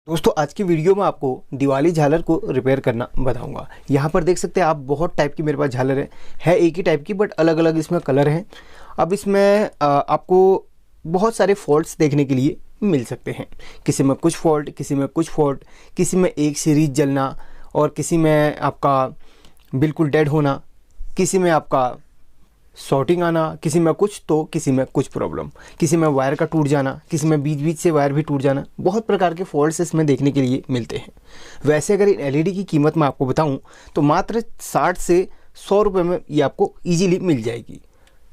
दोस्तों आज की वीडियो में आपको दिवाली झालर को रिपेयर करना बताऊंगा। यहाँ पर देख सकते हैं आप, बहुत टाइप की मेरे पास झालर है एक ही टाइप की बट अलग अलग इसमें कलर हैं। अब इसमें आपको बहुत सारे फॉल्ट्स देखने के लिए मिल सकते हैं। किसी में कुछ फॉल्ट, किसी में कुछ फॉल्ट, किसी में एक सीरीज जलना और किसी में आपका बिल्कुल डेड होना, किसी में आपका शॉर्टिंग आना, किसी में कुछ तो किसी में कुछ प्रॉब्लम, किसी में वायर का टूट जाना, किसी में बीच बीच से वायर भी टूट जाना। बहुत प्रकार के फॉल्ट्स इसमें देखने के लिए मिलते हैं। वैसे अगर इन एलईडी की कीमत मैं आपको बताऊं तो मात्र 60 से 100 रुपये में ये आपको ईजिली मिल जाएगी।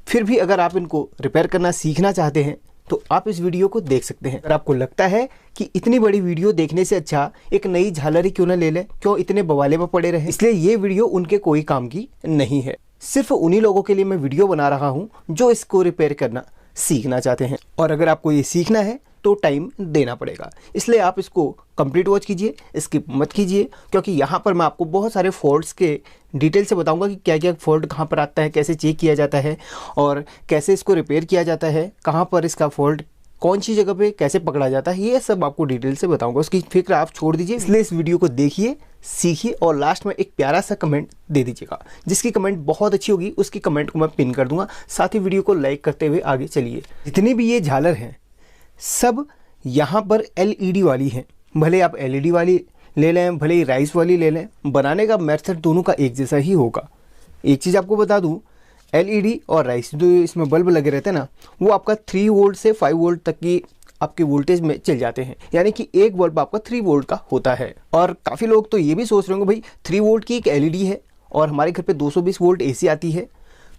फिर भी अगर आप इनको रिपेयर करना सीखना चाहते हैं तो आप इस वीडियो को देख सकते हैं। अगर आपको लगता है कि इतनी बड़ी वीडियो देखने से अच्छा एक नई झालर ही क्यों ना ले लें, क्यों इतने बवाले में पड़े रहे, इसलिए ये वीडियो उनके कोई काम की नहीं है। सिर्फ उन्हीं लोगों के लिए मैं वीडियो बना रहा हूँ जो इसको रिपेयर करना सीखना चाहते हैं। और अगर आपको ये सीखना है तो टाइम देना पड़ेगा, इसलिए आप इसको कंप्लीट वॉच कीजिए, स्किप मत कीजिए, क्योंकि यहाँ पर मैं आपको बहुत सारे फॉल्ट्स के डिटेल से बताऊंगा कि क्या क्या फॉल्ट कहाँ पर आता है, कैसे चेक किया जाता है और कैसे इसको रिपेयर किया जाता है, कहाँ पर इसका फॉल्ट कौन सी जगह पे कैसे पकड़ा जाता है, ये सब आपको डिटेल से बताऊंगा। उसकी फिक्र आप छोड़ दीजिए, इसलिए इस वीडियो को देखिए, सीखिए और लास्ट में एक प्यारा सा कमेंट दे दीजिएगा। जिसकी कमेंट बहुत अच्छी होगी उसकी कमेंट को मैं पिन कर दूंगा। साथ ही वीडियो को लाइक करते हुए आगे चलिए। जितनी भी ये झालर हैं सब यहाँ पर एलईडी वाली हैं। भले आप एलईडी वाली ले लें, भले ही राइस वाली ले लें, बनाने का मेथड दोनों का एक जैसा ही होगा। एक चीज़ आपको बता दूँ, एलईडी और राइस जो इसमें बल्ब लगे रहते हैं ना, वो आपका 3 वोल्ट से 5 वोल्ट तक की आपके वोल्टेज में चल जाते हैं। यानी कि एक बल्ब आपका 3 वोल्ट का होता है। और काफ़ी लोग तो ये भी सोच रहे होंगे भाई 3 वोल्ट की एक एलईडी है और हमारे घर पे 220 वोल्ट एसी आती है,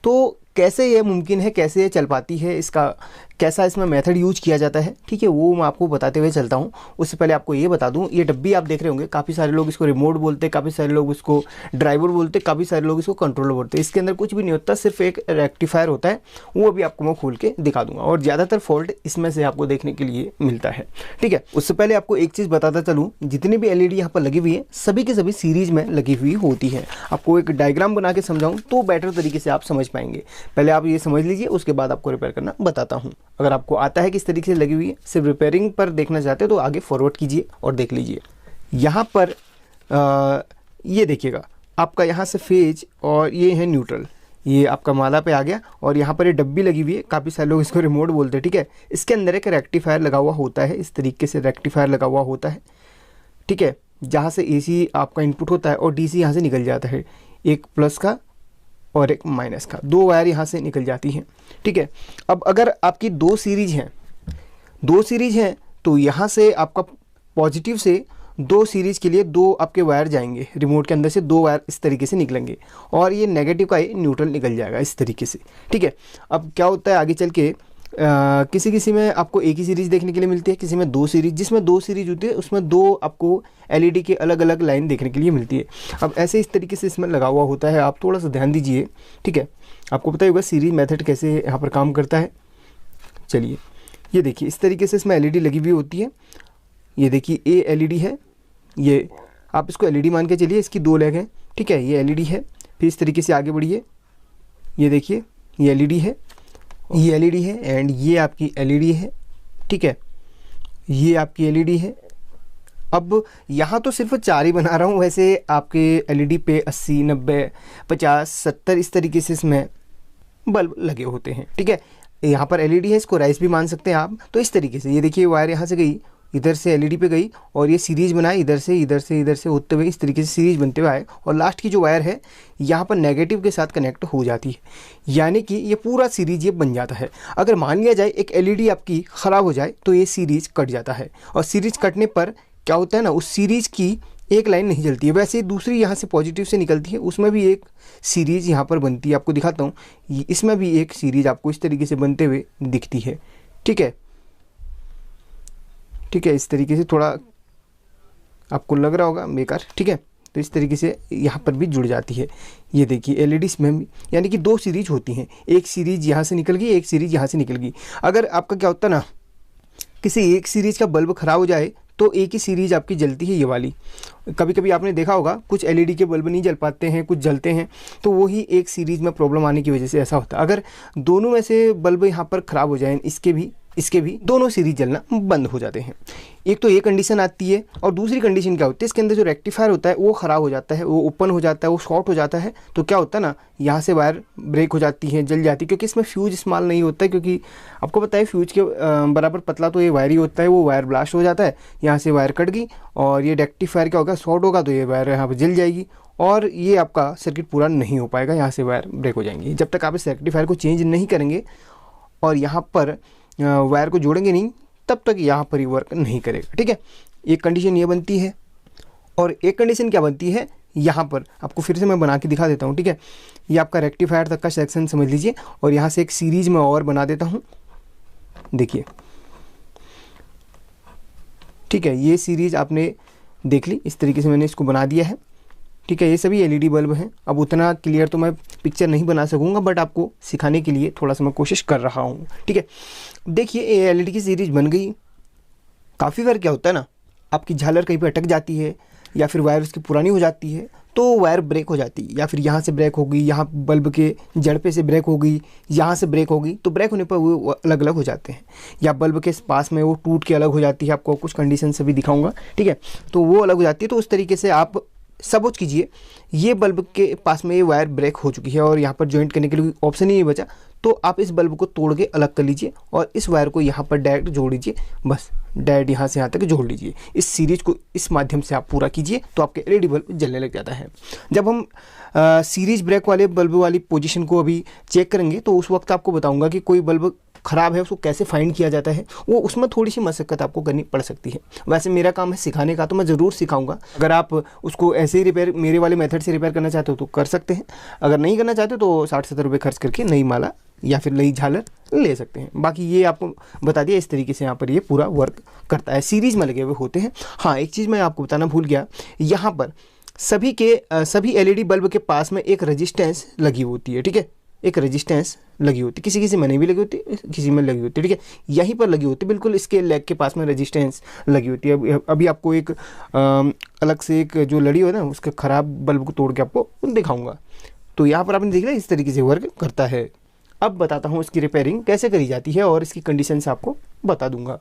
तो कैसे ये मुमकिन है, कैसे ये चल पाती है, इसका कैसा इसमें मेथड यूज किया जाता है। ठीक है, वो मैं आपको बताते हुए चलता हूँ। उससे पहले आपको ये बता दूँ, ये डब्बी आप देख रहे होंगे, काफ़ी सारे लोग इसको रिमोट बोलते हैं, काफ़ी सारे लोग इसको ड्राइवर बोलते हैं, काफ़ी सारे लोग इसको कंट्रोलर बोलते हैं। इसके अंदर कुछ भी नहीं होता, सिर्फ एक रेक्टिफायर होता है, वो अभी आपको मैं खोल के दिखा दूंगा। और ज़्यादातर फॉल्ट इसमें से आपको देखने के लिए मिलता है। ठीक है, उससे पहले आपको एक चीज़ बताता चलूँ, जितनी भी एलईडी यहाँ पर लगी हुई है सभी की सभी सीरीज में लगी हुई होती है। आपको एक डायग्राम बना के समझाऊँ तो बेटर तरीके से आप समझ पाएंगे। पहले आप ये समझ लीजिए, उसके बाद आपको रिपेयर करना बताता हूँ। अगर आपको आता है किस तरीके से लगी हुई है, सिर्फ रिपेयरिंग पर देखना चाहते हो तो आगे फॉरवर्ड कीजिए और देख लीजिए। यहाँ पर ये देखिएगा, आपका यहाँ से फेज और ये है न्यूट्रल, ये आपका माला पे आ गया। और यहाँ पर ये डब्बी लगी हुई है, काफ़ी सारे लोग इसको रिमोट बोलते हैं। ठीक है, इसके अंदर एक रेक्टिफायर लगा हुआ होता है, इस तरीके से रेक्टिफायर लगा हुआ होता है। ठीक है, जहाँ से एसी आपका इनपुट होता है और डीसी यहाँ से निकल जाता है, एक प्लस का और एक माइनस का, 2 वायर यहाँ से निकल जाती हैं। ठीक है, अब अगर आपकी 2 सीरीज हैं तो यहाँ से आपका पॉजिटिव से 2 सीरीज के लिए 2 आपके वायर जाएंगे, रिमोट के अंदर से 2 वायर इस तरीके से निकलेंगे और ये नेगेटिव का ये न्यूट्रल निकल जाएगा इस तरीके से। ठीक है, अब क्या होता है आगे चल के, किसी किसी में आपको एक ही सीरीज देखने के लिए मिलती है, किसी में 2 सीरीज, जिसमें 2 सीरीज होती है उसमें 2 आपको एलईडी के अलग अलग लाइन देखने के लिए मिलती है। अब ऐसे इस तरीके से इसमें लगा हुआ होता है, आप थोड़ा सा ध्यान दीजिए। ठीक है, आपको पता होगा सीरीज मेथड कैसे यहाँ पर काम करता है। चलिए, ये देखिए इस तरीके से इसमें एलईडी लगी हुई होती है। ये देखिए ए एलईडी है, ये आप इसको एलईडी मान के चलिए, इसकी 2 लेग हैं। ठीक है, ये एलईडी है। फिर इस तरीके से आगे बढ़िए, ये देखिए ये एलईडी है, ये एलईडी है एंड ये आपकी एलईडी है। ठीक है, ये आपकी एलईडी है। अब यहाँ तो सिर्फ 4 ही बना रहा हूँ, वैसे आपके एलईडी पे 80, 90, 50, 70 इस तरीके से इसमें बल्ब लगे होते हैं। ठीक है, यहाँ पर एलईडी है, इसको राइस भी मान सकते हैं आप। तो इस तरीके से ये देखिए वायर यहाँ से गई, इधर से एलईडी पे गई और ये सीरीज बनाए, इधर से इधर से इधर से होते हुए इस तरीके से सीरीज बनते हुए आए और लास्ट की जो वायर है यहाँ पर नेगेटिव के साथ कनेक्ट हो जाती है। यानी कि ये पूरा सीरीज ये बन जाता है। अगर मान लिया जाए एक एलईडी आपकी ख़राब हो जाए तो ये सीरीज कट जाता है और सीरीज कटने पर क्या होता है ना, उस सीरीज की एक लाइन नहीं जलती है, वैसे दूसरी यहाँ से पॉजिटिव से निकलती है, उसमें भी एक सीरीज यहाँ पर बनती है। आपको दिखाता हूँ, इसमें भी एक सीरीज आपको इस तरीके से बनते हुए दिखती है। ठीक है, ठीक है, इस तरीके से थोड़ा आपको लग रहा होगा बेकार। ठीक है, तो इस तरीके से यहाँ पर भी जुड़ जाती है। ये देखिए एलईडी में भी यानी कि 2 सीरीज होती हैं, एक सीरीज यहाँ से निकल गई, एक सीरीज यहाँ से निकल गई। अगर आपका क्या होता है ना, किसी एक सीरीज का बल्ब ख़राब हो जाए तो एक ही सीरीज आपकी जलती है, ये वाली। कभी कभी आपने देखा होगा कुछ एलईडी के बल्ब नहीं जल पाते हैं, कुछ जलते हैं, तो वही एक सीरीज में प्रॉब्लम आने की वजह से ऐसा होता है। अगर दोनों में से बल्ब यहाँ पर ख़राब हो जाए, इसके भी इसके भी दोनों सीरीज जलना बंद हो जाते हैं। एक तो ये कंडीशन आती है, और दूसरी कंडीशन क्या होती है, इसके अंदर जो रेक्टिफायर होता है वो ख़राब हो जाता है, वो ओपन हो जाता है, वो शॉर्ट हो जाता है। तो क्या होता है ना, यहाँ से वायर ब्रेक हो जाती है, जल जाती है, क्योंकि इसमें फ्यूज इस्तेमाल नहीं होता है। क्योंकि आपको पता है फ्यूज के बराबर पतला तो ये वायर ही होता है, वो वायर ब्लास्ट हो जाता है, यहाँ से वायर कट गई, और ये रेक्टिफायर क्या होगा, शॉर्ट होगा तो ये वायर यहाँ पर जल जाएगी, और ये आपका सर्किट पूरा नहीं हो पाएगा, यहाँ से वायर ब्रेक हो जाएंगी। जब तक आप इस रेक्टिफायर को चेंज नहीं करेंगे और यहाँ पर वायर को जोड़ेंगे नहीं, तब तक यहाँ पर ही वर्क नहीं करेगा। ठीक है, एक कंडीशन ये बनती है, और एक कंडीशन क्या बनती है, यहाँ पर आपको फिर से मैं बना के दिखा देता हूँ। ठीक है, ये आपका रेक्टिफायर तक का सेक्शन समझ लीजिए, और यहाँ से एक सीरीज में और बना देता हूँ। देखिए, ठीक है, ये सीरीज आपने देख ली, इस तरीके से मैंने इसको बना दिया है। ठीक है, ये सभी एलईडी बल्ब हैं। अब उतना क्लियर तो मैं पिक्चर नहीं बना सकूंगा, बट आपको सिखाने के लिए थोड़ा सा मैं कोशिश कर रहा हूँ। ठीक है, देखिए ये एलईडी की सीरीज बन गई। काफ़ी बार क्या होता है ना, आपकी झालर कहीं पर अटक जाती है, या फिर वायर उसकी पुरानी हो जाती है, तो वायर ब्रेक हो जाती है, या फिर यहाँ से ब्रेक हो गई, यहाँ बल्ब के जड़ पे से ब्रेक हो गई, यहाँ से ब्रेक हो गई। तो ब्रेक होने पर वो अलग अलग हो जाते हैं, या बल्ब के पास में वो टूट के अलग हो जाती है। आपको कुछ कंडीशन से भी दिखाऊंगा। ठीक है, तो वो अलग हो जाती है। तो उस तरीके से आप सपोज कीजिए ये बल्ब के पास में ये वायर ब्रेक हो चुकी है, और यहाँ पर जॉइंट करने के लिए ऑप्शन ही नहीं बचा, तो आप इस बल्ब को तोड़ के अलग कर लीजिए, और इस वायर को यहाँ पर डायरेक्ट जोड़ लीजिए। बस डायरेक्ट यहाँ से यहाँ तक जोड़ लीजिए। इस सीरीज को इस माध्यम से आप पूरा कीजिए, तो आपके एलईडी बल्ब जलने लग जाता है। जब हम सीरीज ब्रेक वाले बल्ब वाली पोजीशन को अभी चेक करेंगे, तो उस वक्त आपको बताऊंगा कि कोई बल्ब ख़राब है उसको कैसे फाइंड किया जाता है। वो उसमें थोड़ी सी मशक्क़त आपको करनी पड़ सकती है। वैसे मेरा काम है सिखाने का, तो मैं ज़रूर सिखाऊंगा। अगर आप उसको ऐसे ही रिपेयर मेरे वाले मेथड से रिपेयर करना चाहते हो तो कर सकते हैं। अगर नहीं करना चाहते तो 60-70 रुपये खर्च करके नई माला या फिर नई झालर ले सकते हैं। बाकी ये आपको बता दिया, इस तरीके से यहाँ पर ये पूरा वर्क करता है। सीरीज में लगे हुए होते हैं। हाँ, एक चीज़ मैं आपको बताना भूल गया, यहाँ पर सभी एलईडी बल्ब के पास में एक रेजिस्टेंस लगी होती है। ठीक है, एक रेजिस्टेंस लगी होती है, किसी में नहीं भी लगी होती, किसी में लगी होती है। ठीक है, यहीं पर लगी होती है, बिल्कुल इसके लेग के पास में रेजिस्टेंस लगी होती है। अभी आपको एक अलग से एक जो लड़ी हो ना, उसके ख़राब बल्ब को तोड़ के आपको दिखाऊंगा। तो यहाँ पर आपने देख लिया, इस तरीके से वर्क करता है। अब बताता हूँ इसकी रिपेयरिंग कैसे करी जाती है, और इसकी कंडीशन से आपको बता दूंगा।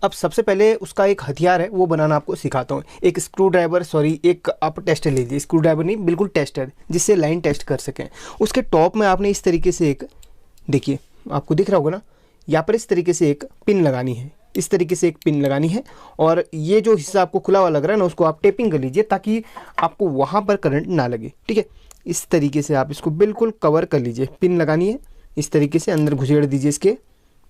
अब सबसे पहले उसका एक हथियार है, वो बनाना आपको सिखाता हूँ। एक स्क्रू ड्राइवर, एक आप टेस्टर लीजिए, स्क्रू ड्राइवर नहीं, बिल्कुल टेस्टर, जिससे लाइन टेस्ट कर सकें। उसके टॉप में आपने इस तरीके से एक, देखिए आपको दिख रहा होगा ना, यहाँ पर इस तरीके से एक पिन लगानी है, इस तरीके से एक पिन लगानी है। और ये जो हिस्सा आपको खुला हुआ लग रहा है ना, उसको आप टेपिंग कर लीजिए, ताकि आपको वहाँ पर करंट ना लगे। ठीक है, इस तरीके से आप इसको बिल्कुल कवर कर लीजिए। पिन लगानी है, इस तरीके से अंदर घुसेड़ दीजिए इसके।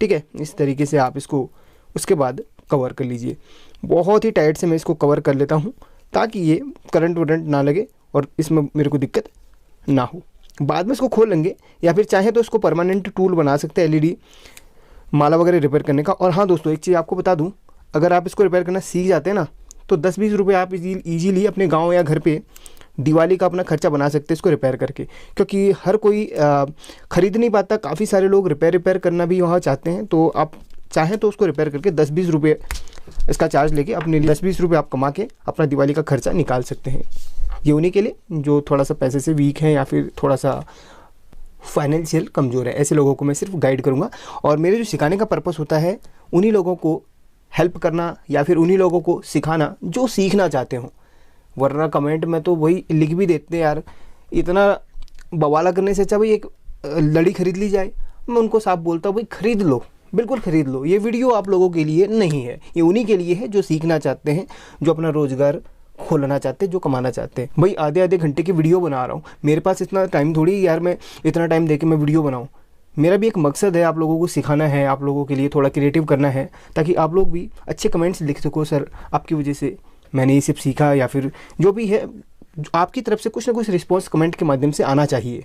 ठीक है, इस तरीके से आप इसको उसके बाद कवर कर लीजिए। बहुत ही टाइट से मैं इसको कवर कर लेता हूँ, ताकि ये करंट वरंट ना लगे और इसमें मेरे को दिक्कत ना हो। बाद में इसको खोल लेंगे, या फिर चाहे तो इसको परमानेंट टूल बना सकते हैं एलईडी माला वगैरह रिपेयर करने का। और हाँ दोस्तों, एक चीज़ आपको बता दूँ, अगर आप इसको रिपेयर करना सीख जाते हैं ना, तो 10-20 रुपये आप ईजीली अपने गाँव या घर पर दिवाली का अपना खर्चा बना सकते हैं इसको रिपेयर करके। क्योंकि हर कोई ख़रीद नहीं पाता, काफ़ी सारे लोग रिपेयर करना भी वहाँ चाहते हैं। तो आप चाहें तो उसको रिपेयर करके 10-20 रुपये इसका चार्ज लेके अपने लिए 10-20 रुपये आप कमा के अपना दिवाली का खर्चा निकाल सकते हैं। ये उन्हीं के लिए जो थोड़ा सा पैसे से वीक हैं, या फिर थोड़ा सा फाइनेंशियल कमज़ोर है, ऐसे लोगों को मैं सिर्फ गाइड करूँगा। और मेरे जो सिखाने का पर्पस होता है, उन्हीं लोगों को हेल्प करना, या फिर उन्हीं लोगों को सिखाना जो सीखना चाहते हों। वरना कमेंट में तो वही लिख भी देते हैं, यार इतना बवाला करने से अच्छा भाई एक लड़ी खरीद ली जाए। मैं उनको साफ बोलता हूँ, भाई खरीद लो, बिल्कुल ख़रीद लो। ये वीडियो आप लोगों के लिए नहीं है, ये उन्हीं के लिए है जो सीखना चाहते हैं, जो अपना रोज़गार खोलना चाहते हैं, जो कमाना चाहते हैं। भाई आधे घंटे की वीडियो बना रहा हूँ, मेरे पास इतना टाइम थोड़ी यार मैं इतना टाइम दे के मैं वीडियो बनाऊँ। मेरा भी एक मकसद है, आप लोगों को सिखाना है, आप लोगों के लिए थोड़ा क्रिएटिव करना है, ताकि आप लोग भी अच्छे कमेंट्स लिख सको, सर आपकी वजह से मैंने ये सब सीखा, या फिर जो भी है आपकी तरफ से कुछ ना कुछ रिस्पॉन्स कमेंट के माध्यम से आना चाहिए।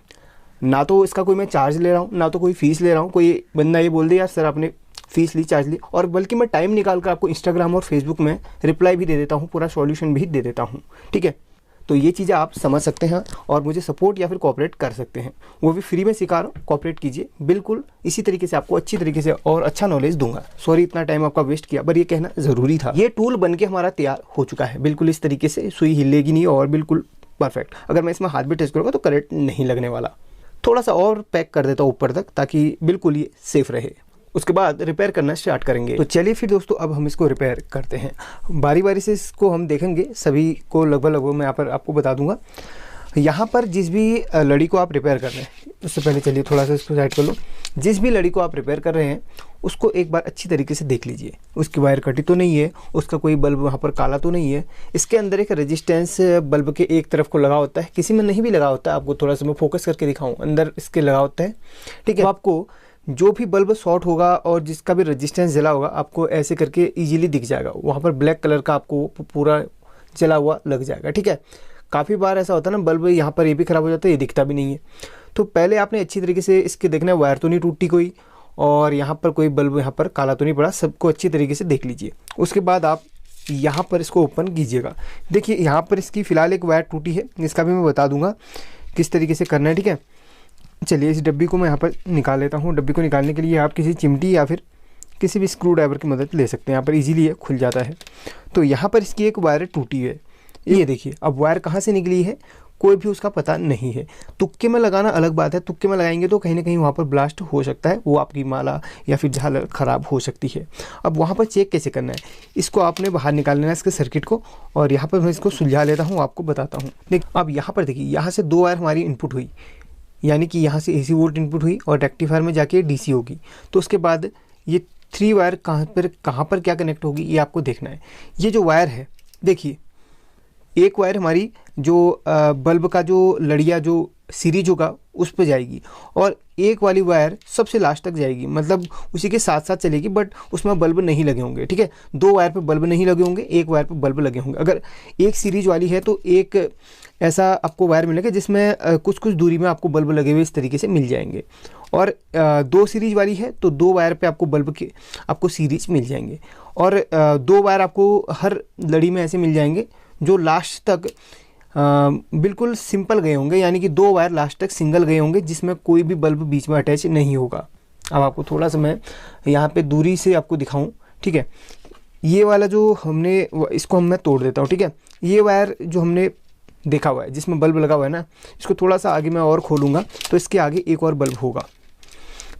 ना तो इसका कोई मैं चार्ज ले रहा हूँ, ना तो कोई फ़ीस ले रहा हूँ। कोई बंदा ये बोल दे यार सर आपने फ़ीस ली, चार्ज ली, और बल्कि मैं टाइम निकाल कर आपको इंस्टाग्राम और फेसबुक में रिप्लाई भी दे देता हूँ, पूरा सॉल्यूशन भी दे देता हूँ। ठीक है, तो ये चीज़ें आप समझ सकते हैं और मुझे सपोर्ट या फिर कोऑपरेट कर सकते हैं। वो भी फ्री में सिखा रहा हूँ, कोऑपरेट कीजिए। बिल्कुल इसी तरीके से आपको अच्छी तरीके से और अच्छा नॉलेज दूंगा। सॉरी इतना टाइम आपका वेस्ट किया, पर ये कहना ज़रूरी था। ये टूल बन के हमारा तैयार हो चुका है, बिल्कुल इस तरीके से, सुई हिलेगी नहीं और बिल्कुल परफेक्ट। अगर मैं इसमें हाथ भी टच करूँगा तो करंट नहीं लगने वाला। थोड़ा सा और पैक कर देता हूँ ऊपर तक, ताकि बिल्कुल ये सेफ़ रहे। उसके बाद रिपेयर करना स्टार्ट करेंगे। तो चलिए फिर दोस्तों अब हम इसको रिपेयर करते हैं। बारी बारी से इसको हम देखेंगे, सभी को लगभग मैं यहाँ पर आपको बता दूंगा। यहाँ पर जिस भी लड़ी को आप रिपेयर कर रहे हैं, उससे पहले चलिए थोड़ा सा इसको साइड कर लो। जिस भी लड़ी को आप रिपेयर कर रहे हैं उसको एक बार अच्छी तरीके से देख लीजिए, उसकी वायर कटी तो नहीं है, उसका कोई बल्ब वहाँ पर काला तो नहीं है। इसके अंदर एक रेजिस्टेंस बल्ब के एक तरफ को लगा होता है, किसी में नहीं भी लगा होता है। आपको थोड़ा सा मैं फोकस करके दिखाऊँ, अंदर इसके लगा होता है, ठीक है। तो आपको जो भी बल्ब शॉर्ट होगा और जिसका भी रेजिस्टेंस जला होगा, आपको ऐसे करके इजीली दिख जाएगा। वहाँ पर ब्लैक कलर का आपको पूरा जला हुआ लग जाएगा, ठीक है। काफ़ी बार ऐसा होता है ना, बल्ब यहाँ पर ये भी ख़राब हो जाता है, ये दिखता भी नहीं है। तो पहले आपने अच्छी तरीके से इसके देखना है, वायर तो नहीं टूटी कोई, और यहाँ पर कोई बल्ब यहाँ पर काला तो नहीं पड़ा, सबको अच्छी तरीके से देख लीजिए। उसके बाद आप यहाँ पर इसको ओपन कीजिएगा। देखिए यहाँ पर इसकी फ़िलहाल एक वायर टूटी है, इसका भी मैं बता दूँगा किस तरीके से करना है, ठीक है। चलिए इस डब्बी को मैं यहाँ पर निकाल लेता हूँ। डब्बी को निकालने के लिए आप किसी चिमटी या फिर किसी भी स्क्रू ड्राइवर की मदद ले सकते हैं। यहाँ पर इजीली ये खुल जाता है। तो यहाँ पर इसकी एक वायर टूटी है, ये देखिए। अब वायर कहाँ से निकली है कोई भी उसका पता नहीं है। तुक्के में लगाना अलग बात है, तुक्के में लगाएंगे तो कहीं ना कहीं वहाँ पर ब्लास्ट हो सकता है, वो आपकी माला या फिर झालर ख़राब हो सकती है। अब वहाँ पर चेक कैसे करना है, इसको आपने बाहर निकाल लेना है इसके सर्किट को, और यहाँ पर मैं इसको सुलझा लेता हूँ, आपको बताता हूँ। देख अब यहाँ पर देखिए, यहाँ से 2 वायर हमारी इनपुट हुई, यानी कि यहाँ से AC वोल्ट इनपुट हुई और रेक्टिफायर में जाके DC होगी। तो उसके बाद ये 3 वायर कहाँ पर क्या कनेक्ट होगी ये आपको देखना है। ये जो वायर है देखिए, एक वायर हमारी जो बल्ब का जो लड़िया जो सीरीज होगा उस पर जाएगी, और एक वाली वायर सबसे लास्ट तक जाएगी, मतलब उसी के साथ साथ चलेगी, बट उसमें बल्ब नहीं लगे होंगे, ठीक है। 2 वायर पे बल्ब नहीं लगे होंगे, एक वायर पे बल्ब लगे होंगे। अगर एक सीरीज वाली है तो एक ऐसा आपको वायर मिलेगा जिसमें कुछ कुछ दूरी में आपको बल्ब लगे हुए इस तरीके से मिल जाएंगे। और 2 सीरीज वाली है तो 2 वायर पे आपको बल्ब के आपको सीरीज मिल जाएंगे, और 2 वायर आपको हर लड़ी में ऐसे मिल जाएंगे जो लास्ट तक बिल्कुल सिंपल गए होंगे, यानी कि 2 वायर लास्ट तक सिंगल गए होंगे जिसमें कोई भी बल्ब बीच में अटैच नहीं होगा। अब आपको थोड़ा सा मैं यहाँ पे दूरी से आपको दिखाऊं, ठीक है। ये वाला जो हमने इसको मैं तोड़ देता हूँ, ठीक है। ये वायर जो हमने देखा हुआ है जिसमें बल्ब लगा हुआ है ना, इसको थोड़ा सा आगे मैं और खोलूँगा तो इसके आगे एक और बल्ब होगा।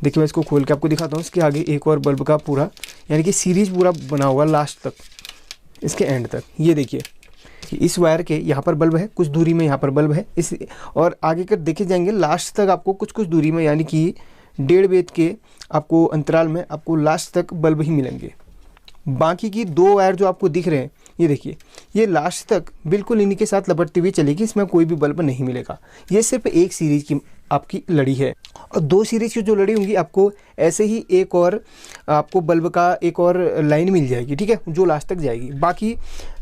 देखिए मैं इसको खोल के आपको दिखाता हूँ, इसके आगे एक और बल्ब का पूरा यानी कि सीरीज पूरा बना होगा लास्ट तक, इसके एंड तक। ये देखिए इस वायर के यहाँ पर बल्ब है, कुछ दूरी में यहाँ पर बल्ब है, इस और आगे कर देखे जाएंगे लास्ट तक आपको कुछ कुछ दूरी में, यानी कि 1.5 बेद के आपको अंतराल में आपको लास्ट तक बल्ब ही मिलेंगे। बाकी की 2 वायर जो आपको दिख रहे हैं ये देखिए, ये लास्ट तक बिल्कुल इन्हीं के साथ लपटती हुई चलेगी, इसमें कोई भी बल्ब नहीं मिलेगा। ये सिर्फ एक सीरीज की आपकी लड़ी है, और 2 सीरीज की जो लड़ी होंगी आपको ऐसे ही एक और आपको बल्ब का एक और लाइन मिल जाएगी, ठीक है, जो लास्ट तक जाएगी। बाकी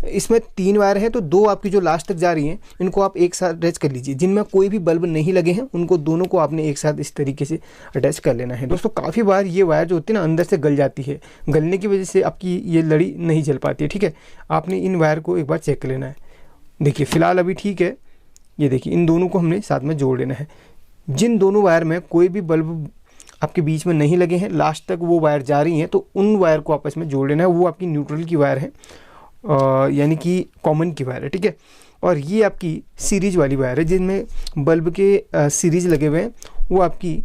इसमें 3 वायर है तो 2 आपकी जो लास्ट तक जा रही हैं इनको आप एक साथ अटैच कर लीजिए। जिनमें कोई भी बल्ब नहीं लगे हैं उनको दोनों को आपने एक साथ इस तरीके से अटैच कर लेना है। दोस्तों काफ़ी बार ये वायर जो होती है ना अंदर से गल जाती है, गलने की वजह से आपकी ये लड़ी नहीं जल पाती है, ठीक है। आपने इन वायर को एक बार चेक कर लेना है। देखिए फ़िलहाल अभी ठीक है, ये देखिए इन दोनों को हमने साथ में जोड़ लेना है। जिन दोनों वायर में कोई भी बल्ब आपके बीच में नहीं लगे हैं, लास्ट तक वो वायर जा रही हैं, तो उन वायर को आपस में जोड़ लेना है। वो आपकी न्यूट्रल की वायर है, यानी कि कॉमन की वायर है, ठीक है। और ये आपकी सीरीज वाली वायर है जिनमें बल्ब के सीरीज लगे हुए हैं, वो आपकी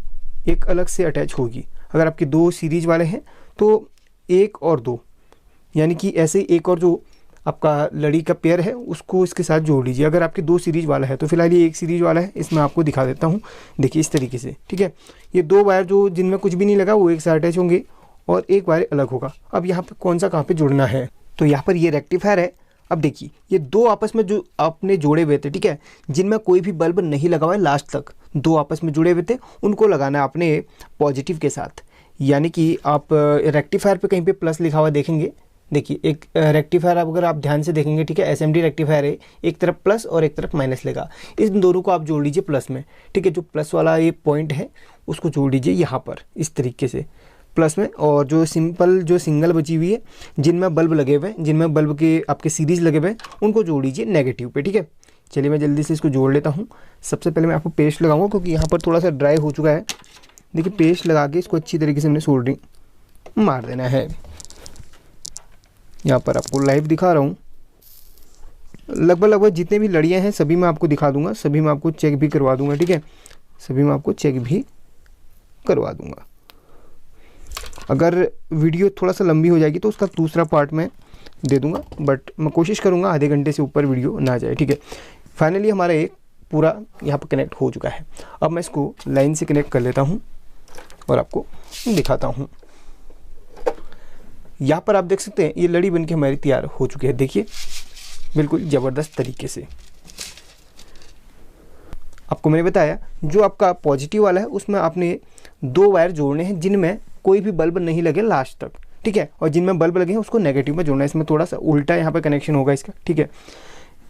एक अलग से अटैच होगी। अगर आपके 2 सीरीज वाले हैं तो 1 और 2, यानी कि ऐसे एक और जो आपका लड़ी का पेयर है उसको इसके साथ जोड़ लीजिए। अगर आपके 2 सीरीज वाला है तो फिलहाल ये 1 सीरीज वाला है, इसमें आपको दिखा देता हूँ। देखिए इस तरीके से, ठीक है। ये 2 वायर जो जिनमें कुछ भी नहीं लगा वो एक साथ अटैच होंगे और एक वायर अलग होगा। अब यहाँ पे कौन सा कहाँ पे जुड़ना है, तो यहाँ पर ये रेक्टिफायर है। अब देखिए ये 2 आपस में जो आपने जोड़े हुए थे, ठीक है, जिनमें कोई भी बल्ब नहीं लगा हुआ है लास्ट तक, 2 आपस में जुड़े हुए थे, उनको लगाना है आपने पॉजिटिव के साथ। यानी कि आप रेक्टिफायर पे कहीं पे प्लस लिखा हुआ देखेंगे, देखिए एक रेक्टिफायर अगर आप ध्यान से देखेंगे, ठीक है, SMD रेक्टिफायर है, एक तरफ प्लस और एक तरफ माइनस लेगा। इन दोनों को आप जोड़ लीजिए प्लस में, ठीक है। जो प्लस वाला ये पॉइंट है उसको जोड़ लीजिए यहाँ पर इस तरीके से प्लस में, और जो सिंपल जो सिंगल बची हुई है जिनमें बल्ब लगे हुए हैं, जिनमें बल्ब के आपके सीरीज लगे हुए हैं, उनको जोड़ लीजिए नेगेटिव पे, ठीक है। चलिए मैं जल्दी से इसको जोड़ लेता हूँ। सबसे पहले मैं आपको पेस्ट लगाऊंगा क्योंकि यहाँ पर थोड़ा सा ड्राई हो चुका है। देखिए पेस्ट लगा के इसको अच्छी तरीके से हमने सोल्डरिंग मार देना है। यहाँ पर आपको लाइव दिखा रहा हूँ, लगभग जितने भी लड़ियाँ हैं सभी मैं आपको दिखा दूंगा, सभी मैं आपको चेक भी करवा दूंगा, ठीक है, सभी मैं आपको चेक भी करवा दूंगा। अगर वीडियो थोड़ा सा लंबी हो जाएगी तो उसका दूसरा पार्ट मैं दे दूंगा, बट मैं कोशिश करूंगा आधे घंटे से ऊपर वीडियो ना जाए, ठीक है। फाइनली हमारा एक पूरा यहाँ पर कनेक्ट हो चुका है। अब मैं इसको लाइन से कनेक्ट कर लेता हूँ और आपको दिखाता हूँ। यहाँ पर आप देख सकते हैं ये लड़ी बन के हमारी तैयार हो चुकी है, देखिए बिल्कुल ज़बरदस्त तरीके से। आपको मैंने बताया जो आपका पॉजिटिव वाला है उसमें आपने 2 वायर जोड़ने हैं जिनमें कोई भी बल्ब नहीं लगे लास्ट तक, ठीक है। और जिनमें बल्ब लगे हैं उसको नेगेटिव में जोड़ना है। इसमें थोड़ा सा उल्टा यहाँ पर कनेक्शन होगा इसका, ठीक है।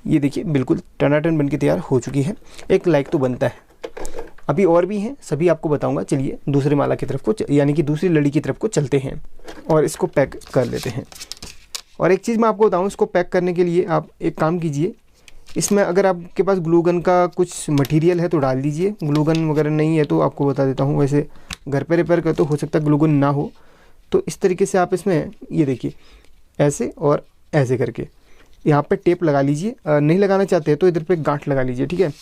ये देखिए बिल्कुल टनाटन बन के तैयार हो चुकी है। एक लाइक तो बनता है, अभी और भी हैं, सभी आपको बताऊंगा। चलिए दूसरे माला की तरफ को यानी कि दूसरी लड़ी की तरफ को चलते हैं और इसको पैक कर लेते हैं। और एक चीज़ मैं आपको बताऊं, इसको पैक करने के लिए आप एक काम कीजिए, इसमें अगर आपके पास ग्लू गन का कुछ मटेरियल है तो डाल दीजिए। ग्लू गन वगैरह नहीं है तो आपको बता देता हूँ, वैसे घर पे रिपेयर कर तो हो सकता है ग्लू गन ना हो, तो इस तरीके से आप इसमें ये देखिए ऐसे और ऐसे करके यहाँ पे टेप लगा लीजिए। नहीं लगाना चाहते हैं तो इधर पे गांठ लगा लीजिए, ठीक है।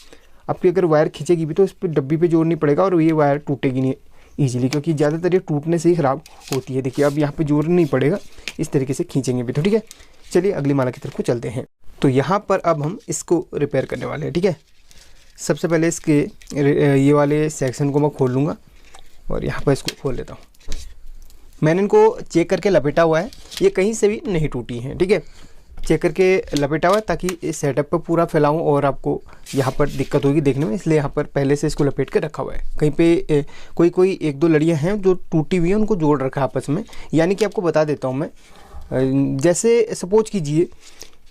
आपकी अगर वायर खींचेगी भी तो इस पर डब्बी पे जोड़ नहीं पड़ेगा और ये वायर टूटेगी नहीं ईजिली, क्योंकि ज़्यादातर ये टूटने से ही ख़राब होती है। देखिए अब यहाँ पे जोड़ नहीं पड़ेगा, इस तरीके से खींचेंगे भी तो, ठीक है। चलिए अगली माला की तरफ को चलते हैं। तो यहाँ पर अब हम इसको रिपेयर करने वाले हैं, ठीक है। सबसे पहले इसके ये वाले सेक्शन को मैं खोल लूँगा और यहाँ पर इसको खोल लेता हूँ। मैंने इनको चेक करके लपेटा हुआ है, ये कहीं से भी नहीं टूटी हैं, ठीक है। चेक करके लपेटा हुआ है ताकि इस सेटअप पर पूरा फैलाऊं और आपको यहाँ पर दिक्कत होगी देखने में, इसलिए यहाँ पर पहले से इसको लपेट के रखा हुआ है। कहीं पे कोई 1-2 लड़ियाँ हैं जो टूटी हुई हैं, उनको जोड़ रखा है आपस में। यानी कि आपको बता देता हूँ मैं, जैसे सपोज कीजिए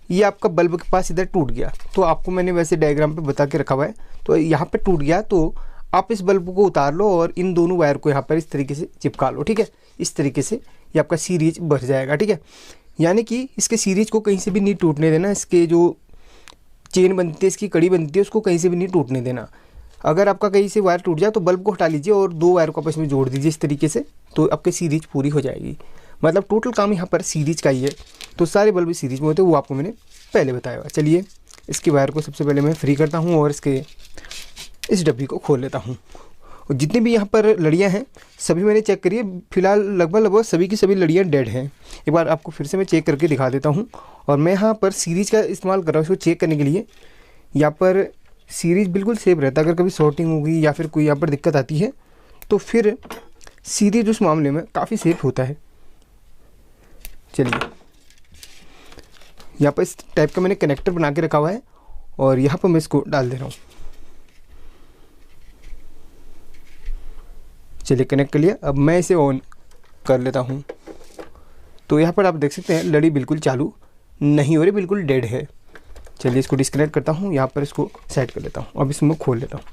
ये आपका बल्ब के पास इधर टूट गया, तो आपको मैंने वैसे डायग्राम पे बता के रखा हुआ है। तो यहाँ पे टूट गया तो आप इस बल्ब को उतार लो और इन दोनों वायर को यहाँ पर इस तरीके से चिपका लो, ठीक है। इस तरीके से ये आपका सीरीज बढ़ जाएगा, ठीक है। यानी कि इसके सीरीज को कहीं से भी नहीं टूटने देना, इसके जो चेन बनती है, इसकी कड़ी बनती है, उसको कहीं से भी नहीं टूटने देना। अगर आपका कहीं से वायर टूट जाए तो बल्ब को हटा लीजिए और 2 वायर को आपस में जोड़ दीजिए इस तरीके से, तो आपकी सीरीज पूरी हो जाएगी। मतलब टोटल काम यहाँ पर सीरीज का ही है। तो सारे बल्ब सीरीज में होते हैं, वो आपको मैंने पहले बताया हुआ। चलिए इसके वायर को सबसे पहले मैं फ्री करता हूँ और इस डब्बी को खोल लेता हूँ। और जितनी भी यहाँ पर लड़ियाँ हैं सभी मैंने चेक करी है, फिलहाल लगभग सभी की सभी लड़ियाँ डेड हैं। एक बार आपको फिर से मैं चेक करके दिखा देता हूँ। और मैं यहाँ पर सीरीज का इस्तेमाल कर रहा हूँ इसको चेक करने के लिए। यहाँ पर सीरीज बिल्कुल सेफ रहता है, अगर कभी शॉर्टिंग होगी या फिर कोई यहाँ पर दिक्कत आती है तो फिर सीरीज उस मामले में काफ़ी सेफ होता है। चलिए यहाँ पर इस टाइप का मैंने कनेक्टर बना के रखा हुआ है और यहाँ पर मैं इसको डाल दे रहा हूँ। चलिए कनेक्ट कर लिया। अब मैं इसे ऑन कर लेता हूँ। तो यहाँ पर आप देख सकते हैं लड़ी बिल्कुल चालू नहीं हो रही, बिल्कुल डेड है। चलिए इसको डिस्कनेक्ट करता हूँ, यहाँ पर इसको सेट कर लेता हूँ। अब इसमें खोल लेता हूँ,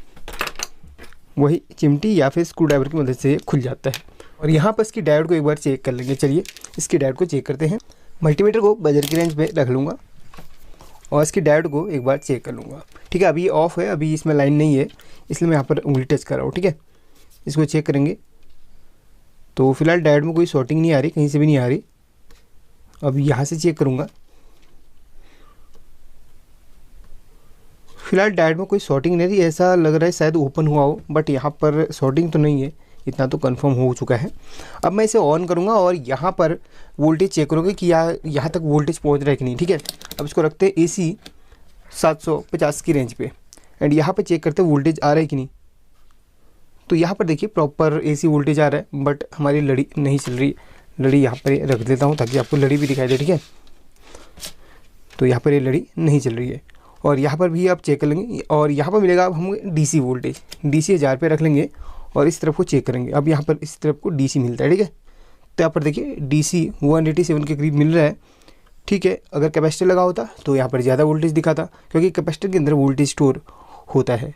वही चिमटी या फिर स्क्रू ड्राइवर की मदद से खुल जाता है। और यहाँ पर इसकी डायोड को एक बार चेक कर लेंगे। चलिए इसकी डायोड को चेक करते हैं। मल्टीमीटर को बजर की रेंज पे रख लूँगा और इसकी डायोड को एक बार चेक कर लूँगा, ठीक है। अभी ये ऑफ है, अभी इसमें लाइन नहीं है, इसलिए मैं यहाँ पर उंगली टच कर रहा हूँ, ठीक है। इसको चेक करेंगे तो फिलहाल डायोड में कोई शॉर्टिंग नहीं आ रही, कहीं से भी नहीं आ रही। अब यहाँ से चेक करूँगा, फिलहाल डायोड में कोई शॉर्टिंग नहीं रही। ऐसा लग रहा है शायद ओपन हुआ हो, बट यहाँ पर शॉर्टिंग तो नहीं है, इतना तो कंफर्म हो चुका है। अब मैं इसे ऑन करूँगा और यहाँ पर वोल्टेज चेक करूँगा कि यहाँ तक वोल्टेज पहुँच रहा है कि नहीं, ठीक है। अब इसको रखते हैं AC 750 की रेंज पे एंड यहाँ पर चेक करते हैं वोल्टेज आ रहा है कि नहीं। तो यहाँ पर देखिए प्रॉपर AC वोल्टेज आ रहा है, बट हमारी लड़ी नहीं चल रही। लड़ी यहाँ पर रख देता हूँ ताकि आपको लड़ी भी दिखाई दे, ठीक है। तो यहाँ पर ये लड़ी नहीं चल रही है और यहाँ पर भी आप चेक कर लेंगे और यहाँ पर मिलेगा अब हमें DC वोल्टेज। DC 1000 पे रख लेंगे और इस तरफ को चेक करेंगे। अब यहाँ पर इस तरफ को DC मिलता है, ठीक है। तो यहाँ पर देखिए DC 187 के करीब मिल रहा है, ठीक है। अगर कैपेसिटर लगा होता तो यहाँ पर ज़्यादा वोल्टेज दिखाता, क्योंकि कैपेसिटर के अंदर वोल्टेज स्टोर होता है।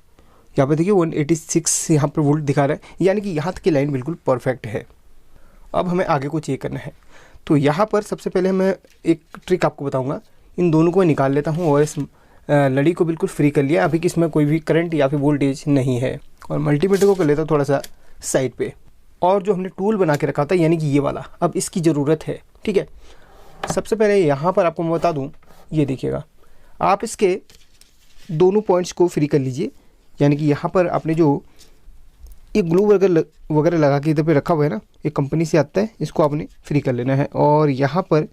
यहाँ पर देखिए 186 यहाँ पर वोल्ट दिखा रहा है, यानी कि यहाँ तक की लाइन बिल्कुल परफेक्ट है। अब हमें आगे को चेक करना है। तो यहाँ पर सबसे पहले मैं एक ट्रिक आपको बताऊँगा। इन दोनों को निकाल लेता हूँ और इस लड़ी को बिल्कुल फ्री कर लिया। अभी कि इसमें कोई भी करंट या फिर वोल्टेज नहीं है। और मल्टीमीटर को कर लेता हूँ थोड़ा सा साइड पे। और जो हमने टूल बना के रखा था यानी कि ये वाला, अब इसकी ज़रूरत है, ठीक है। सबसे पहले यहाँ पर आपको मैं बता दूँ, ये देखिएगा, आप इसके दोनों पॉइंट्स को फ्री कर लीजिए। यानी कि यहाँ पर आपने जो ये ग्लू वगैरह लगा के इधर पे रखा हुआ है ना, ये कंपनी से आता है, इसको आपने फ्री कर लेना है। और यहाँ पर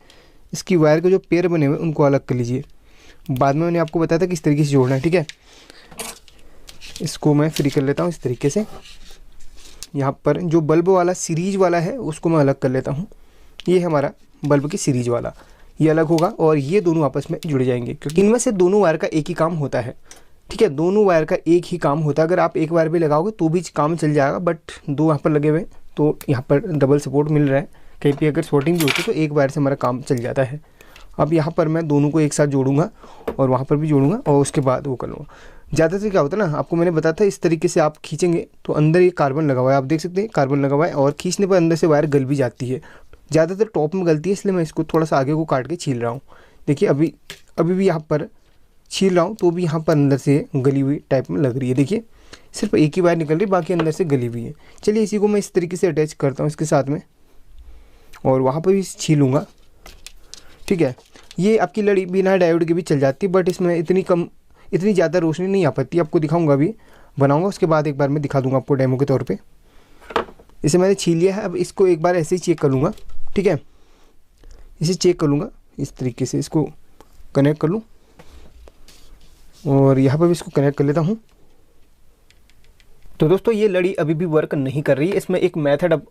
इसकी वायर के जो पेयर बने हुए उनको अलग कर लीजिए। बाद में मैंने आपको बताया था किस तरीके से जोड़ना है, ठीक है। इसको मैं फ्री कर लेता हूँ इस तरीके से। यहाँ पर जो बल्ब वाला सीरीज वाला है उसको मैं अलग कर लेता हूँ। ये है हमारा बल्ब की सीरीज वाला, ये अलग होगा और ये दोनों आपस में जुड़ जाएंगे, क्योंकि इनमें से दोनों वायर का एक ही काम होता है, ठीक है। दोनों वायर का एक ही काम होता है। अगर आप एक वायर भी लगाओगे तो भी काम चल जाएगा, बट दो यहाँ पर लगे हुए तो यहाँ पर डबल सपोर्ट मिल रहा है। कहीं पे अगर शॉर्टिंग भी होती है तो एक वायर से हमारा काम चल जाता है। अब यहाँ पर मैं दोनों को एक साथ जोड़ूंगा और वहाँ पर भी जोड़ूंगा और उसके बाद वो कर लूँगा। ज़्यादातर क्या होता है ना, आपको मैंने बताया था इस तरीके से आप खींचेंगे तो अंदर ये कार्बन लगा हुआ है, आप देख सकते हैं कार्बन लगा हुआ है, और खींचने पर अंदर से वायर गल भी जाती है। ज़्यादातर टॉप में गलती है, इसलिए मैं इसको थोड़ा सा आगे को काट के छील रहा हूँ। देखिए अभी भी यहाँ पर छील रहा हूँ तो भी यहाँ पर अंदर से गली हुई टाइप में लग रही है। देखिए सिर्फ एक ही वायर निकल रही है, बाकी अंदर से गली हुई है। चलिए इसी को मैं इस तरीके से अटैच करता हूँ इसके साथ में और वहाँ पर भी छीलूँगा, ठीक है। ये आपकी लड़ी बिना डायोड के भी चल जाती है, बट इसमें इतनी ज़्यादा रोशनी नहीं आ पाती। आपको दिखाऊंगा, अभी बनाऊंगा उसके बाद एक बार मैं दिखा दूंगा आपको डेमो के तौर पे। इसे मैंने छील लिया है, अब इसको एक बार ऐसे ही चेक कर लूँगा, ठीक है। इसे चेक कर लूँगा इस तरीके से, इसको कनेक्ट कर लूँ और यहाँ पर भी इसको कनेक्ट कर लेता हूँ। तो दोस्तों ये लड़ी अभी भी वर्क नहीं कर रही है। इसमें एक मेथड अब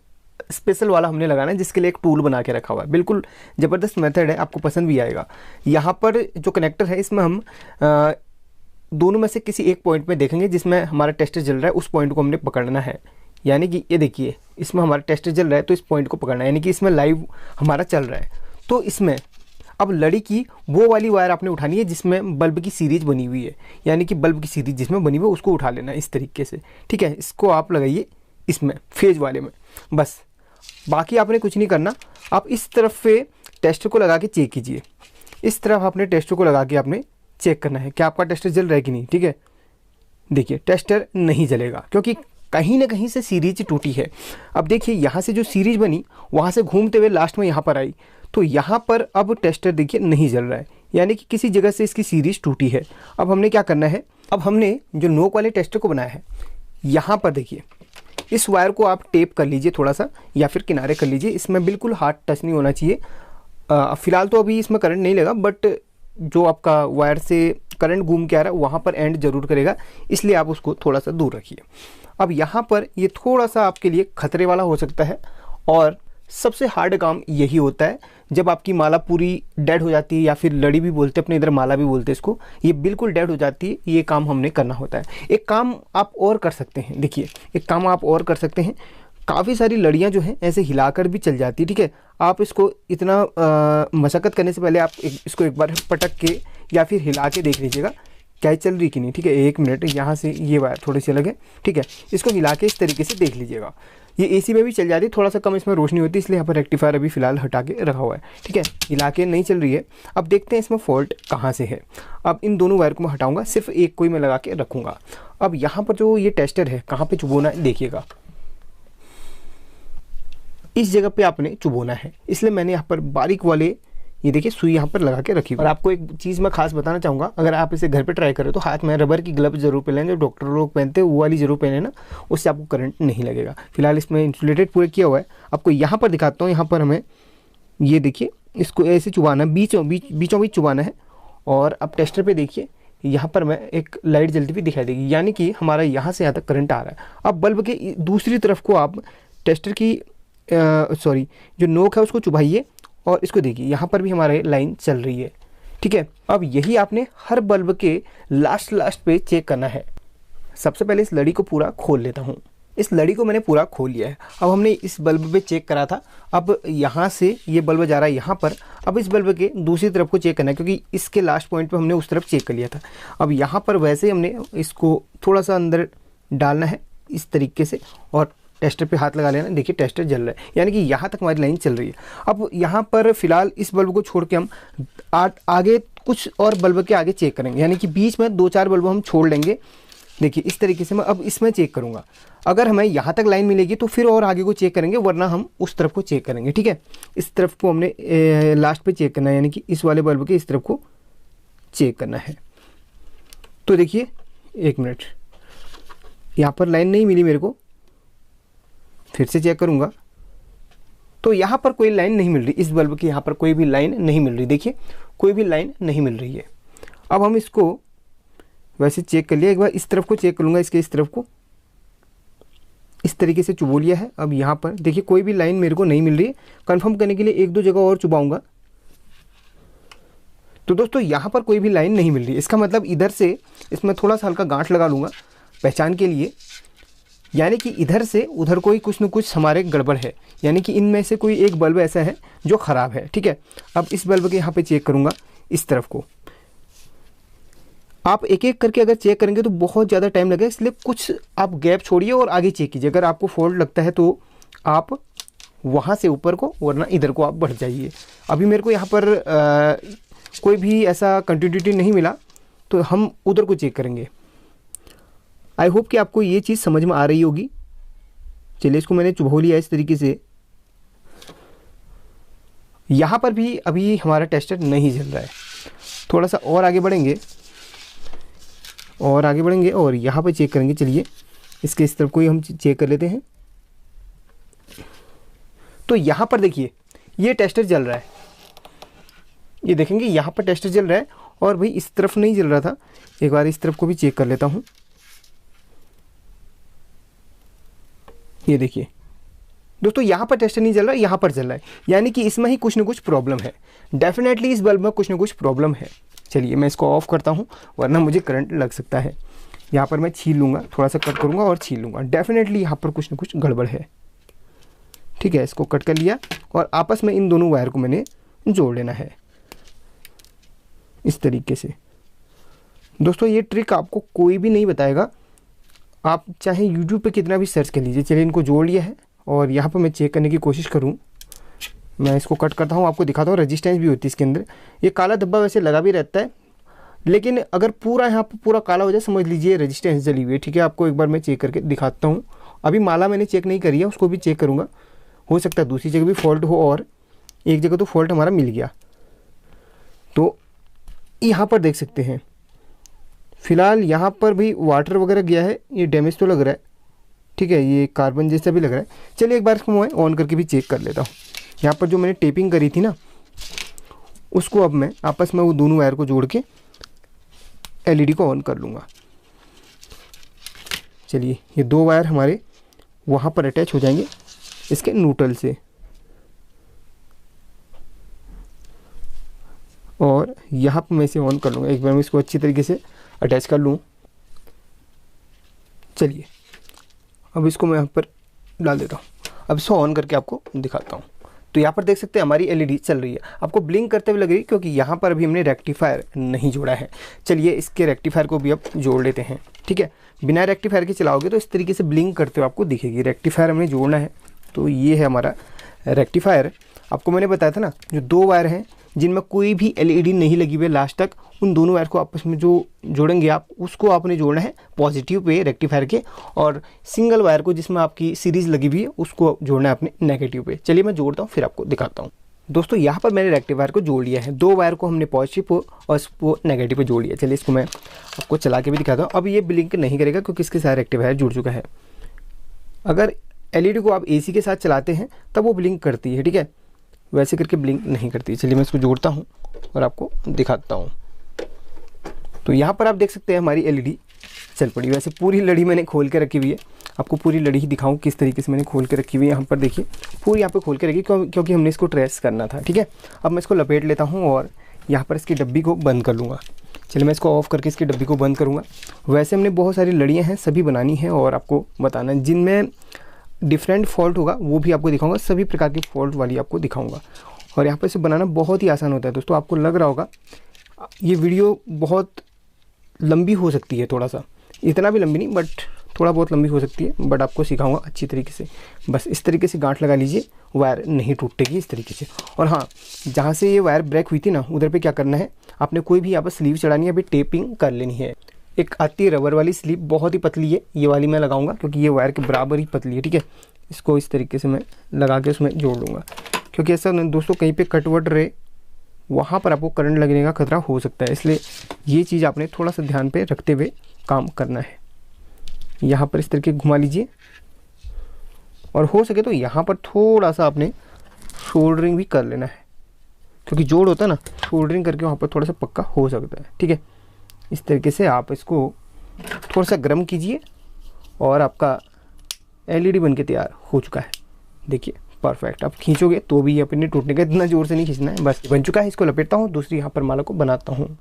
स्पेशल वाला हमने लगाना है, जिसके लिए एक टूल बना के रखा हुआ है। बिल्कुल ज़बरदस्त मेथड है, आपको पसंद भी आएगा। यहाँ पर जो कनेक्टर है इसमें हम दोनों में से किसी एक पॉइंट में देखेंगे जिसमें हमारा टेस्टर जल रहा है, उस पॉइंट को हमने पकड़ना है। यानी कि ये देखिए इसमें हमारा टेस्टर जल रहा है तो इस पॉइंट को पकड़ना है, यानी कि इसमें लाइव हमारा चल रहा है। तो इसमें अब लड़ी की वो वाली वायर आपने उठानी है जिसमें बल्ब की सीरीज बनी हुई है, यानी कि बल्ब की सीरीज जिसमें बनी हुई है उसको उठा लेना इस तरीके से, ठीक है। इसको आप लगाइए इसमें फेज वाले में, बस। बाकी आपने कुछ नहीं करना। आप इस तरफ पे टेस्टर को लगा के चेक कीजिए, इस तरफ आपने टेस्टर को लगा के आपने चेक करना है कि आपका टेस्टर जल रहा है कि नहीं, ठीक है। देखिए टेस्टर नहीं जलेगा क्योंकि कहीं ना कहीं से सीरीज टूटी है। अब देखिए यहाँ से जो सीरीज बनी वहाँ से घूमते हुए लास्ट में यहाँ पर आई, तो यहाँ पर अब टेस्टर देखिए नहीं जल रहा है, यानी कि किसी जगह से इसकी सीरीज टूटी है। अब हमने क्या करना है, अब हमने जो नोक वाले टेस्टर को बनाया है यहाँ पर देखिए इस वायर को आप टेप कर लीजिए थोड़ा सा, या फिर किनारे कर लीजिए। इसमें बिल्कुल हाथ टच नहीं होना चाहिए। फ़िलहाल तो अभी इसमें करंट नहीं लगा, बट जो आपका वायर से करंट घूम के आ रहा है वहाँ पर एंड जरूर करेगा, इसलिए आप उसको थोड़ा सा दूर रखिए। अब यहाँ पर ये थोड़ा सा आपके लिए खतरे वाला हो सकता है, और सबसे हार्ड काम यही होता है जब आपकी माला पूरी डेड हो जाती है, या फिर लड़ी भी बोलते हैं अपने इधर, माला भी बोलते हैं इसको। ये बिल्कुल डेड हो जाती है, ये काम हमने करना होता है। एक काम आप और कर सकते हैं, देखिए एक काम आप और कर सकते हैं। काफ़ी सारी लड़ियाँ जो हैं ऐसे हिलाकर भी चल जाती है, ठीक है। आप इसको इतना मशक्क़त करने से पहले आप इसको एक बार पटक के या फिर हिला के देख लीजिएगा क्या चल रही कि नहीं, ठीक है। 1 मिनट, यहाँ से ये वायर थोड़ी सी अलग है, ठीक है। इसको हिला के इस तरीके से देख लीजिएगा। ये एसी में भी चल जाती है, थोड़ा सा कम इसमें रोशनी होती है, इसलिए यहाँ पर रेक्टिफायर अभी फ़िलहाल हटा के रखा हुआ है, ठीक है। हिला के नहीं चल रही है। अब देखते हैं इसमें फॉल्ट कहाँ से है। अब इन दोनों वायर को मैं हटाऊँगा, सिर्फ एक को ही मैं लगा के रखूँगा। अब यहाँ पर जो ये टेस्टर है कहाँ पर चुभोना है देखिएगा, इस जगह पे आपने चुभोना है, इसलिए मैंने यहाँ पर बारीक वाले ये देखिए सुई यहाँ पर लगा के रखी। और आपको एक चीज़ मैं खास बताना चाहूँगा, अगर आप इसे घर पे ट्राई करें तो हाथ में रबर की ग्लव जरूर पहनें, जो डॉक्टर लोग पहनते हैं वो वाली जरूर पहने ना, उससे आपको करंट नहीं लगेगा। फिलहाल इसमें इंसुलेटेड पूरे किया हुआ है। आपको यहाँ पर दिखाता हूँ, यहाँ पर हमें ये देखिए इसको ऐसे चुबाना है, बीचों बीच चुबाना है। और अब टेस्टर पर देखिए यहाँ पर मैं एक लाइट जलती हुई दिखाई देगी, यानी कि हमारा यहाँ से यहाँ तक करंट आ रहा है। अब बल्ब के दूसरी तरफ को आप टेस्टर की जो नोक है उसको चुभाइए और इसको देखिए यहाँ पर भी हमारे लाइन चल रही है, ठीक है। अब यही आपने हर बल्ब के लास्ट पे चेक करना है। सबसे पहले इस लड़ी को पूरा खोल लेता हूँ। इस लड़ी को मैंने पूरा खोल लिया है। अब हमने इस बल्ब पे चेक करा था, अब यहाँ से ये बल्ब जा रहा है यहाँ पर। अब इस बल्ब के दूसरी तरफ को चेक करना है, क्योंकि इसके लास्ट पॉइंट पे हमने उस तरफ चेक कर लिया था। अब यहाँ पर वैसे ही हमने इसको थोड़ा सा अंदर डालना है इस तरीके से, और टेस्टर पे हाथ लगा लेना। देखिए टेस्टर जल रहा है, यानी कि यहाँ तक हमारी लाइन चल रही है। अब यहाँ पर फिलहाल इस बल्ब को छोड़ के हम आगे कुछ और बल्ब के आगे चेक करेंगे, यानी कि बीच में 2-4 बल्ब हम छोड़ लेंगे। देखिए इस तरीके से मैं अब इसमें चेक करूँगा। अगर हमें यहाँ तक लाइन मिलेगी तो फिर और आगे को चेक करेंगे, वरना हम उस तरफ को चेक करेंगे, ठीक है। इस तरफ को हमने लास्ट पे चेक करना है, यानी कि इस वाले बल्ब के इस तरफ को चेक करना है। तो देखिए 1 मिनट, यहाँ पर लाइन नहीं मिली मेरे को, फिर से चेक करूँगा तो यहाँ पर कोई लाइन नहीं मिल रही, इस बल्ब की यहाँ पर कोई भी लाइन नहीं मिल रही। देखिए कोई भी लाइन नहीं मिल रही है। अब हम इसको वैसे चेक कर लिया, एक बार इस तरफ को चेक कर लूँगा, इसके इस तरफ को इस तरीके से चुबो लिया है। अब यहाँ पर देखिए कोई भी लाइन मेरे को नहीं मिल रही है। कंफर्म करने के लिए एक दो जगह और चुबाऊँगा तो दोस्तों यहाँ पर कोई भी लाइन नहीं मिल रही। इसका मतलब इधर से इसमें थोड़ा सा हल्का गांठ लगा लूँगा पहचान के लिए, यानी कि इधर से उधर कोई कुछ न कुछ हमारे गड़बड़ है, यानी कि इनमें से कोई एक बल्ब ऐसा है जो ख़राब है। ठीक है, अब इस बल्ब के यहाँ पे चेक करूँगा इस तरफ को। आप एक एक करके अगर चेक करेंगे तो बहुत ज़्यादा टाइम लगेगा, इसलिए कुछ आप गैप छोड़िए और आगे चेक कीजिए। अगर आपको फॉल्ट लगता है तो आप वहाँ से ऊपर को, वरना इधर को आप बढ़ जाइए। अभी मेरे को यहाँ पर कोई भी ऐसा कंटिन्यूटी नहीं मिला तो हम उधर को चेक करेंगे। आई होप कि आपको ये चीज़ समझ में आ रही होगी। चलिए इसको मैंने चुभो लिया इस तरीके से। यहाँ पर भी अभी हमारा टेस्टर नहीं जल रहा है। थोड़ा सा और आगे बढ़ेंगे और यहाँ पर चेक करेंगे। चलिए इसके इस तरफ को ही हम चेक कर लेते हैं। तो यहाँ पर देखिए ये टेस्टर जल रहा है, ये देखेंगे यहाँ पर टेस्टर जल रहा है और भाई इस तरफ नहीं जल रहा था। एक बार इस तरफ को भी चेक कर लेता हूँ। ये देखिए दोस्तों यहाँ पर टेस्टर नहीं जल रहा है, यहाँ पर जल रहा है, यानी कि इसमें ही कुछ न कुछ प्रॉब्लम है। डेफिनेटली इस बल्ब में कुछ न कुछ प्रॉब्लम है। चलिए मैं इसको ऑफ करता हूँ वरना मुझे करंट लग सकता है। यहाँ पर मैं छील लूँगा, थोड़ा सा कट करूँगा और छील लूँगा। डेफिनेटली यहाँ पर कुछ न कुछ गड़बड़ है। ठीक है, इसको कट कर लिया और आपस में इन दोनों वायर को मैंने जोड़ लेना है इस तरीके से। दोस्तों ये ट्रिक आपको कोई भी नहीं बताएगा, आप चाहे YouTube पे कितना भी सर्च कर लीजिए। चलिए इनको जोड़ लिया है और यहाँ पर मैं चेक करने की कोशिश करूँ। मैं इसको कट करता हूँ, आपको दिखाता हूँ। रेजिस्टेंस भी होती है इसके अंदर। ये काला धब्बा वैसे लगा भी रहता है, लेकिन अगर पूरा यहाँ पर पूरा काला हो जाए समझ लीजिए रेजिस्टेंस जली हुई है। ठीक है, आपको एक बार मैं चेक करके दिखाता हूँ। अभी माला मैंने चेक नहीं करी है, उसको भी चेक करूँगा। हो सकता है दूसरी जगह भी फॉल्ट हो और एक जगह तो फॉल्ट हमारा मिल गया। तो यहाँ पर देख सकते हैं फ़िलहाल यहाँ पर भी वाटर वगैरह गया है, ये डैमेज तो लग रहा है। ठीक है, ये कार्बन जैसा भी लग रहा है। चलिए एक बार इसको मैं ऑन करके भी चेक कर लेता हूँ। यहाँ पर जो मैंने टेपिंग करी थी ना, उसको अब मैं आपस में वो दोनों वायर को जोड़ के LED को ऑन कर लूँगा। चलिए ये दो वायर हमारे वहाँ पर अटैच हो जाएंगे इसके न्यूट्रल से, और यहाँ पर मैं इसे ऑन कर लूँगा। एक बार मैं इसको अच्छी तरीके से अटैच कर लूँ। चलिए अब इसको मैं यहाँ पर डाल देता हूँ। अब इसको ऑन करके आपको दिखाता हूँ। तो यहाँ पर देख सकते हैं हमारी LED चल रही है। आपको ब्लिंक करते हुए लग रही है क्योंकि यहाँ पर अभी हमने रेक्टिफायर नहीं जोड़ा है। चलिए इसके रेक्टिफायर को भी अब जोड़ लेते हैं। ठीक है, बिना रेक्टिफायर के चलाओगे तो इस तरीके से ब्लिंक करते हुए आपको दिखेगी। रेक्टिफायर हमने जोड़ना है, तो ये है हमारा रेक्टिफायर। आपको मैंने बताया था ना, जो दो वायर हैं जिनमें कोई भी LED नहीं लगी हुई है लास्ट तक, उन दोनों वायर को आपस में जो जोड़ेंगे आप, उसको आपने जोड़ना है पॉजिटिव पे रेक्टिफायर के, और सिंगल वायर को जिसमें आपकी सीरीज़ लगी हुई है उसको जोड़ना है अपने नेगेटिव पे। चलिए मैं जोड़ता हूँ फिर आपको दिखाता हूँ। दोस्तों यहाँ पर मैंने रेक्टिफायर को जोड़ लिया है। दो वायर को हमने पॉजिटिव पे और इसको नेगेटिव पे जोड़ लिया। चलिए इसको मैं आपको चला के भी दिखाता हूँ। अब ये ब्लिंक नहीं करेगा क्योंकि इसके साथ रेक्टिफायर जुड़ चुका है। अगर LED को आप AC के साथ चलाते हैं तब वो ब्लिंक करती है। ठीक है, वैसे करके ब्लिंक नहीं करती। चलिए मैं इसको जोड़ता हूँ और आपको दिखाता हूँ। तो यहाँ पर आप देख सकते हैं हमारी LED चल पड़ी। वैसे पूरी लड़ी मैंने खोल के रखी हुई है, आपको पूरी लड़ी ही दिखाऊँ किस तरीके से मैंने खोल के रखी हुई है। यहाँ पर देखिए पूरी यहाँ पे खोल के रखी क्योंकि हमने इसको ट्रेस करना था। ठीक है, अब मैं इसको लपेट लेता हूँ और यहाँ पर इसकी डब्बी को बंद कर लूँगा। चलिए मैं इसको ऑफ़ करके इसकी डब्बी को बंद करूँगा। वैसे हमने बहुत सारी लड़ियाँ हैं, सभी बनानी है और आपको बताना है। जिनमें डिफरेंट फॉल्ट होगा वो भी आपको दिखाऊंगा, सभी प्रकार की फॉल्ट वाली आपको दिखाऊंगा। और यहाँ पर इसे बनाना बहुत ही आसान होता है। दोस्तों आपको लग रहा होगा ये वीडियो बहुत लंबी हो सकती है, थोड़ा सा, इतना भी लंबी नहीं बट थोड़ा बहुत लंबी हो सकती है, बट आपको सिखाऊंगा अच्छी तरीके से। बस इस तरीके से गांठ लगा लीजिए, वायर नहीं टूटेगी इस तरीके से। और हाँ, जहाँ से ये वायर ब्रेक हुई थी ना, उधर पे क्या करना है, आपने कोई भी यहाँ पर स्लीव चढ़ानी है, अभी टेपिंग कर लेनी है। एक आती है रबर वाली स्लीव, बहुत ही पतली है, ये वाली मैं लगाऊंगा क्योंकि ये वायर के बराबर ही पतली है। ठीक है, इसको इस तरीके से मैं लगा के उसमें जोड़ लूँगा, क्योंकि ऐसा दोस्तों कहीं पे कट वट रहे वहाँ पर आपको करंट लगने का खतरा हो सकता है। इसलिए ये चीज़ आपने थोड़ा सा ध्यान पे रखते हुए काम करना है। यहाँ पर इस तरीके घुमा लीजिए और हो सके तो यहाँ पर थोड़ा सा आपने शोल्डरिंग भी कर लेना है, क्योंकि जोड़ होता है ना, शोल्डरिंग करके वहाँ पर थोड़ा सा पक्का हो सकता है। ठीक है, इस तरीके से आप इसको थोड़ा सा गर्म कीजिए और आपका एलईडी बन के तैयार हो चुका है। देखिए परफेक्ट। आप खींचोगे तो भी ये अपने टूटने का, इतना ज़ोर से नहीं खींचना है, बस बन चुका है। इसको लपेटता हूँ, दूसरी यहाँ पर माला को बनाता हूँ।